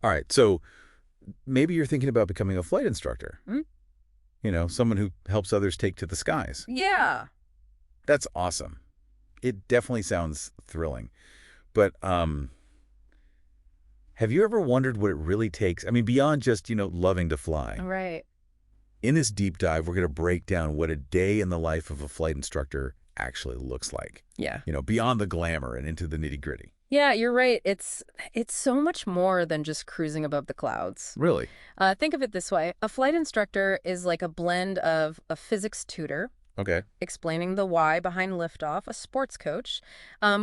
All right, so maybe you're thinking about becoming a flight instructor. Mm, Someone who helps others take to the skies. yeah. That's awesome. It definitely sounds thrilling. But have you ever wondered what it really takes? I mean, beyond just, loving to fly. Right. In this deep dive, we're going to break down what a day in the life of a flight instructor actually looks like. Yeah. Beyond the glamour and into the nitty-gritty. Yeah, you're right. It's so much more than just cruising above the clouds. Really? Think of it this way. A flight instructor is like a blend of a physics tutor, Okay. explaining the why behind liftoff, a sports coach,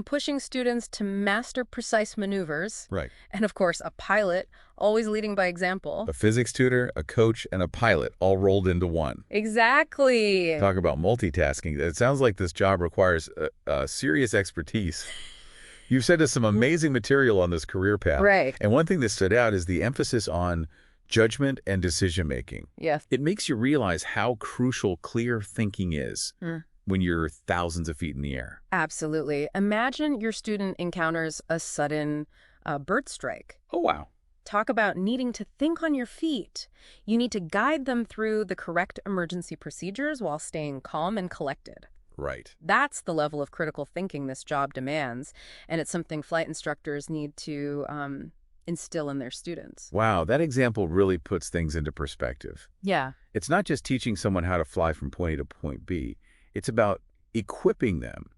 pushing students to master precise maneuvers, Right. and of course, a pilot, always leading by example. A physics tutor, a coach, and a pilot all rolled into one. Exactly. Talk about multitasking. It sounds like this job requires serious expertise. You've sent us some amazing material on this career path. Right. And one thing that stood out is the emphasis on judgment and decision-making. Yes. It makes you realize how crucial clear thinking is when you're thousands of feet in the air. Absolutely. Imagine your student encounters a sudden bird strike. Oh, wow. Talk about needing to think on your feet. You need to guide them through the correct emergency procedures while staying calm and collected. Right. That's the level of critical thinking this job demands, and it's something flight instructors need to instill in their students. Wow, that example really puts things into perspective. Yeah. It's not just teaching someone how to fly from point A to point B. It's about equipping them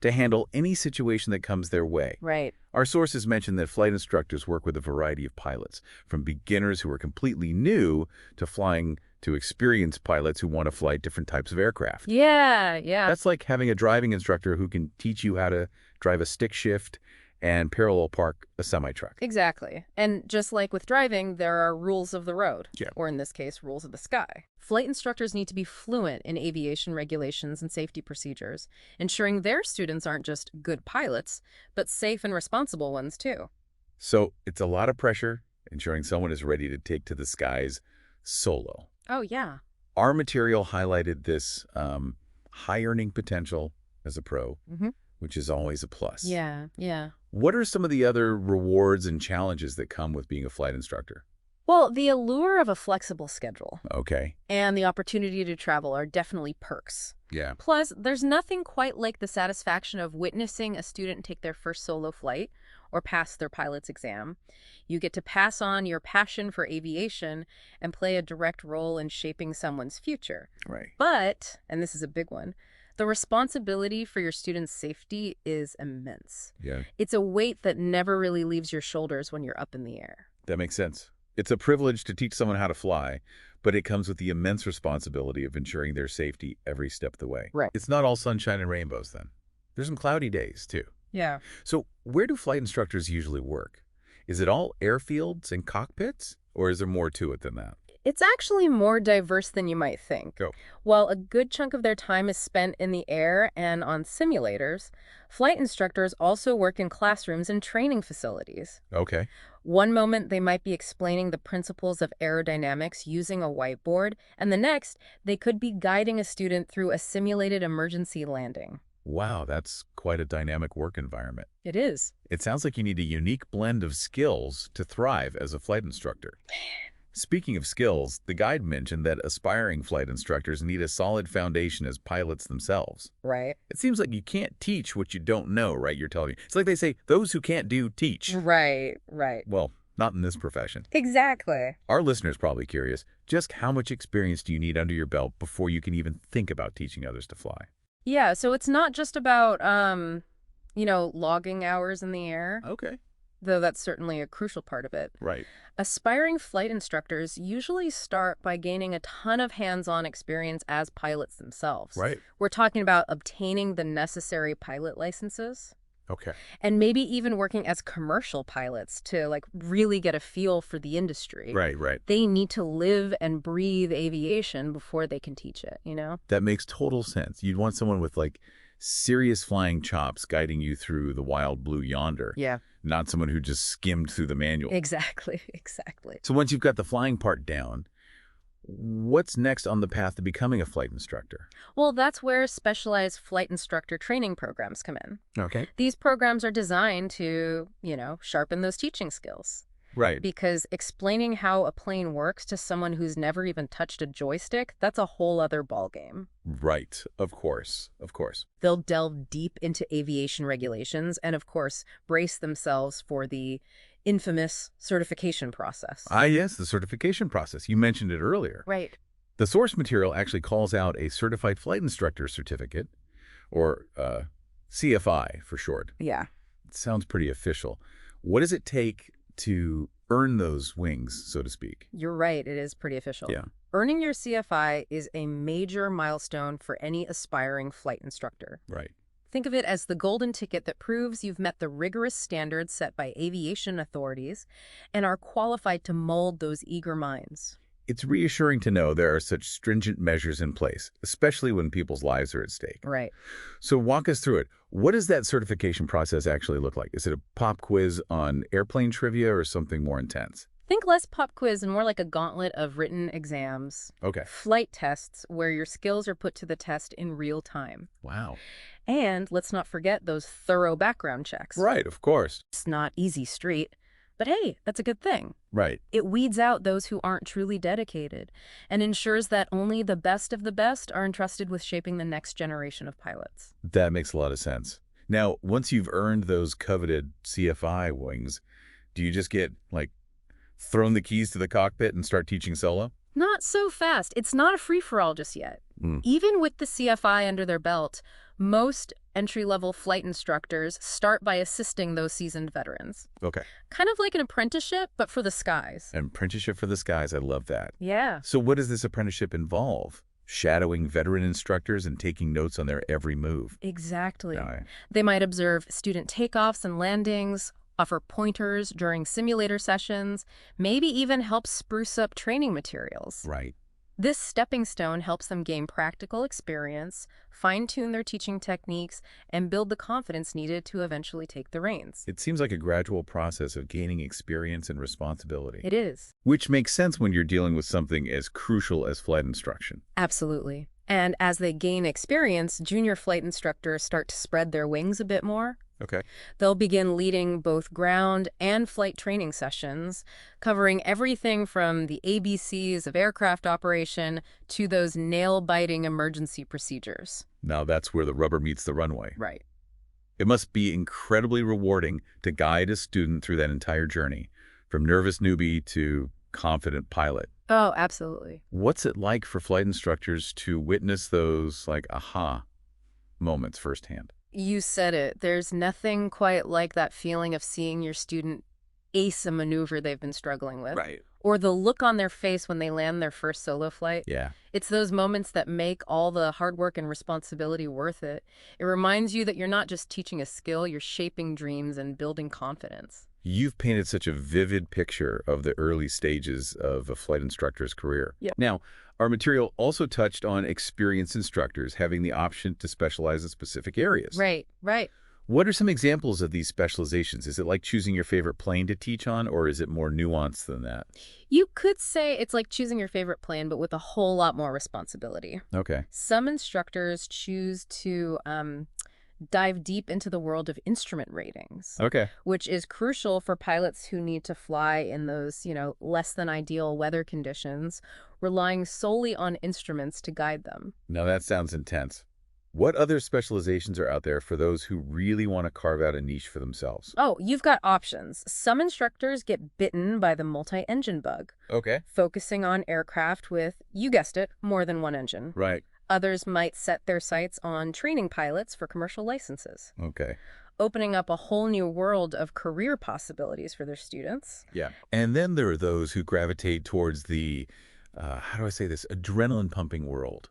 to handle any situation that comes their way. Right. Our sources mention that flight instructors work with a variety of pilots, from beginners who are completely new to flying to experienced pilots who want to fly different types of aircraft. Yeah, yeah. That's like having a driving instructor who can teach you how to drive a stick shift and parallel park a semi-truck. Exactly. And just like with driving, there are rules of the road, Yeah. or in this case, rules of the sky. Flight instructors need to be fluent in aviation regulations and safety procedures, ensuring their students aren't just good pilots, but safe and responsible ones too. So it's a lot of pressure, ensuring someone is ready to take to the skies solo. Oh, yeah. Our material highlighted this high earning potential as a pro, which is always a plus. Yeah, yeah. What are some of the other rewards and challenges that come with being a flight instructor? Well, the allure of a flexible schedule Okay. and the opportunity to travel are definitely perks. Yeah. Plus, there's nothing quite like the satisfaction of witnessing a student take their first solo flight or pass their pilot's exam. You get to pass on your passion for aviation and play a direct role in shaping someone's future. Right. But, and this is a big one, the responsibility for your students' safety is immense. Yeah. It's a weight that never really leaves your shoulders when you're up in the air. That makes sense. It's a privilege to teach someone how to fly, but it comes with the immense responsibility of ensuring their safety every step of the way. Right. It's not all sunshine and rainbows then. There's some cloudy days too. Yeah. So where do flight instructors usually work? Is it all airfields and cockpits, or is there more to it than that? It's actually more diverse than you might think. Oh. While a good chunk of their time is spent in the air and on simulators, flight instructors also work in classrooms and training facilities. Okay. One moment, they might be explaining the principles of aerodynamics using a whiteboard, and the next, they could be guiding a student through a simulated emergency landing. Wow, that's quite a dynamic work environment. It is. It sounds like you need a unique blend of skills to thrive as a flight instructor. Speaking of skills, the guide mentioned that aspiring flight instructors need a solid foundation as pilots themselves. Right. It seems like you can't teach what you don't know, right? You're telling me. It's like they say, those who can't do, teach. Right, right. Well, not in this profession. Exactly. Our listeners probably curious, just how much experience do you need under your belt before you can even think about teaching others to fly? Yeah, so it's not just about, logging hours in the air, Okay. though that's certainly a crucial part of it. Right. Aspiring flight instructors usually start by gaining a ton of hands-on experience as pilots themselves. Right. We're talking about obtaining the necessary pilot licenses Okay. and maybe even working as commercial pilots to really get a feel for the industry. Right, right. They need to live and breathe aviation before they can teach it, you know? That makes total sense. You'd want someone with serious flying chops guiding you through the wild blue yonder. Yeah. Not someone who just skimmed through the manual. Exactly, exactly. So once you've got the flying part down, what's next on the path to becoming a flight instructor? Well, that's where specialized flight instructor training programs come in. Okay. These programs are designed to, sharpen those teaching skills. Right. because explaining how a plane works to someone who's never even touched a joystick, that's a whole other ballgame. Right. Of course. Of course. They'll delve deep into aviation regulations and, of course, brace themselves for the infamous certification process. Ah, yes, the certification process. You mentioned it earlier. Right. The source material actually calls out a Certified Flight Instructor Certificate, or CFI for short. Yeah. It sounds pretty official. What does it take to earn those wings, so to speak? You're right, it is pretty official. Yeah. Earning your CFI is a major milestone for any aspiring flight instructor. Right. Think of it as the golden ticket that proves you've met the rigorous standards set by aviation authorities and are qualified to mold those eager minds. It's reassuring to know there are such stringent measures in place, especially when people's lives are at stake. Right. So walk us through it. What does that certification process actually look like? Is it a pop quiz on airplane trivia or something more intense? Think less pop quiz and more like a gauntlet of written exams. Okay. Flight tests where your skills are put to the test in real time. Wow. And let's not forget those thorough background checks. Right, of course. It's not easy street, but hey, that's a good thing. Right. It weeds out those who aren't truly dedicated and ensures that only the best of the best are entrusted with shaping the next generation of pilots. That makes a lot of sense. Now, once you've earned those coveted CFI wings, do you just get, like, thrown the keys to the cockpit and start teaching solo? Not so fast. It's not a free-for-all just yet. Even with the CFI under their belt, most entry-level flight instructors start by assisting those seasoned veterans. Okay. Kind of like an apprenticeship, but for the skies. An apprenticeship for the skies. I love that. Yeah. So what does this apprenticeship involve? Shadowing veteran instructors and taking notes on their every move. Exactly. All right. They might observe student takeoffs and landings, offer pointers during simulator sessions, maybe even help spruce up training materials. Right. This stepping stone helps them gain practical experience, fine-tune their teaching techniques, and build the confidence needed to eventually take the reins. It seems like a gradual process of gaining experience and responsibility. It is. Which makes sense when you're dealing with something as crucial as flight instruction. Absolutely. And as they gain experience, junior flight instructors start to spread their wings a bit more. Okay. They'll begin leading both ground and flight training sessions, covering everything from the ABCs of aircraft operation to those nail-biting emergency procedures. Now that's where the rubber meets the runway. Right. It must be incredibly rewarding to guide a student through that entire journey, from nervous newbie to confident pilot. Oh, absolutely. What's it like for flight instructors to witness those, like, aha moments firsthand? You said it. There's nothing quite like that feeling of seeing your student ace a maneuver they've been struggling with. Right. Or the look on their face when they land their first solo flight. Yeah. It's those moments that make all the hard work and responsibility worth it. It reminds you that you're not just teaching a skill, you're shaping dreams and building confidence. You've painted such a vivid picture of the early stages of a flight instructor's career. Yep. Now, our material also touched on experienced instructors having the option to specialize in specific areas. Right, right. What are some examples of these specializations? Is it like choosing your favorite plane to teach on, or is it more nuanced than that? You could say it's like choosing your favorite plane, but with a whole lot more responsibility. Okay. Some instructors choose to dive deep into the world of instrument ratings, Okay. which is crucial for pilots who need to fly in those, less than ideal weather conditions, relying solely on instruments to guide them. Now that sounds intense. What other specializations are out there for those who really want to carve out a niche for themselves? Oh, you've got options. Some instructors get bitten by the multi-engine bug, Okay. focusing on aircraft with, you guessed it, more than one engine. Right. Others might set their sights on training pilots for commercial licenses, Okay. opening up a whole new world of career possibilities for their students. Yeah. And then there are those who gravitate towards the, how do I say this, adrenaline pumping world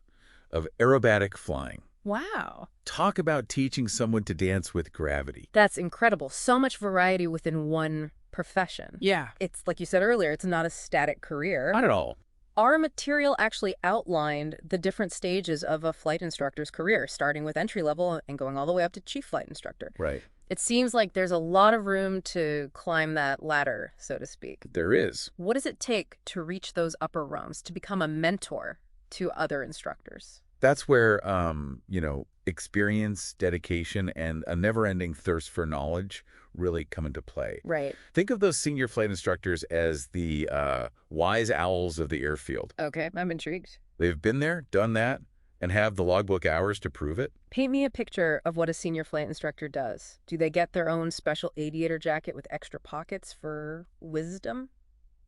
of aerobatic flying. Wow. Talk about teaching someone to dance with gravity. That's incredible. So much variety within one profession. Yeah. It's, like you said earlier, it's not a static career. Not at all. Our material actually outlined the different stages of a flight instructor's career, starting with entry level and going all the way up to chief flight instructor. Right. It seems like there's a lot of room to climb that ladder, so to speak. There is. What does it take to reach those upper rungs, to become a mentor to other instructors? That's where, experience, dedication, and a never-ending thirst for knowledge really come into play. Right. Think of those senior flight instructors as the wise owls of the airfield. Okay, I'm intrigued. They've been there, done that, and have the logbook hours to prove it. Paint me a picture of what a senior flight instructor does. Do they get their own special aviator jacket with extra pockets for wisdom?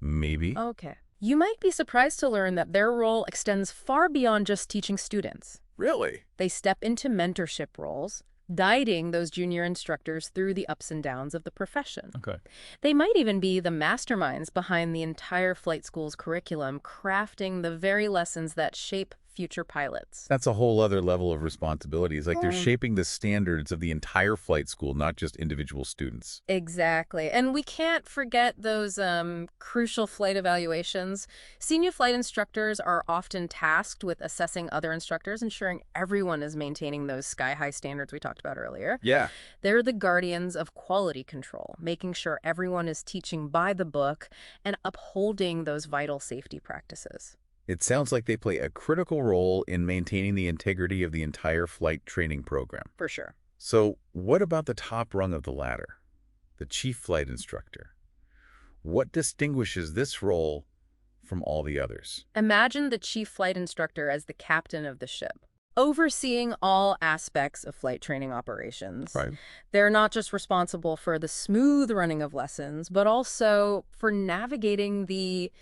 Maybe. Okay. You might be surprised to learn that their role extends far beyond just teaching students. Really? They step into mentorship roles, guiding those junior instructors through the ups and downs of the profession. Okay. They might even be the masterminds behind the entire flight school's curriculum, crafting the very lessons that shape future pilots. That's a whole other level of responsibility. It's like they're shaping the standards of the entire flight school, not just individual students. Exactly. And we can't forget those crucial flight evaluations. Senior flight instructors are often tasked with assessing other instructors, ensuring everyone is maintaining those sky-high standards we talked about earlier. Yeah. They're the guardians of quality control, making sure everyone is teaching by the book and upholding those vital safety practices. It sounds like they play a critical role in maintaining the integrity of the entire flight training program. For sure. So what about the top rung of the ladder, the chief flight instructor? What distinguishes this role from all the others? Imagine the chief flight instructor as the captain of the ship, overseeing all aspects of flight training operations. Right. They're not just responsible for the smooth running of lessons, but also for navigating the,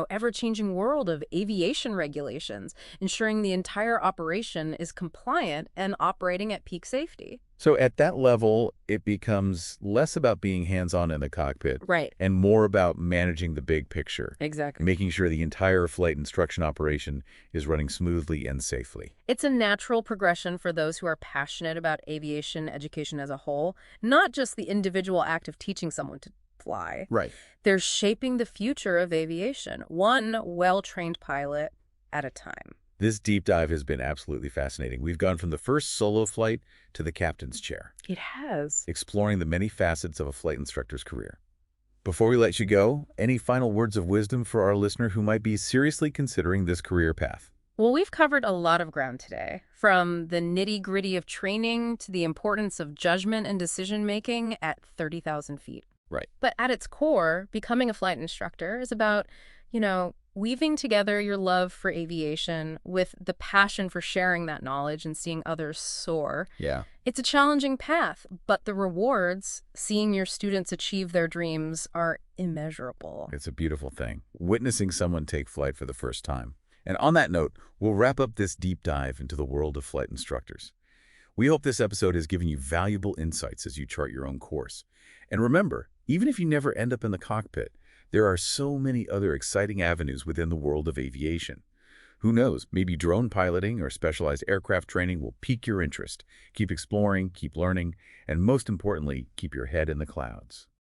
ever-changing world of aviation regulations, ensuring the entire operation is compliant and operating at peak safety. So at that level, it becomes less about being hands-on in the cockpit Right. and more about managing the big picture, Exactly. making sure the entire flight instruction operation is running smoothly and safely. It's a natural progression for those who are passionate about aviation education as a whole, not just the individual act of teaching someone to fly. Right. They're shaping the future of aviation, one well-trained pilot at a time. This deep dive has been absolutely fascinating. We've gone from the first solo flight to the captain's chair, It has. exploring the many facets of a flight instructor's career. Before we let you go, any final words of wisdom for our listener who might be seriously considering this career path? Well, we've covered a lot of ground today, from the nitty-gritty of training to the importance of judgment and decision-making at 30,000 feet. Right. But at its core, becoming a flight instructor is about, weaving together your love for aviation with the passion for sharing that knowledge and seeing others soar. Yeah. It's a challenging path, but the rewards, seeing your students achieve their dreams, are immeasurable. It's a beautiful thing, witnessing someone take flight for the first time. And on that note, we'll wrap up this deep dive into the world of flight instructors. We hope this episode has given you valuable insights as you chart your own course. And remember, even if you never end up in the cockpit, there are so many other exciting avenues within the world of aviation. Who knows, maybe drone piloting or specialized aircraft training will pique your interest. Keep exploring, keep learning, and most importantly, keep your head in the clouds.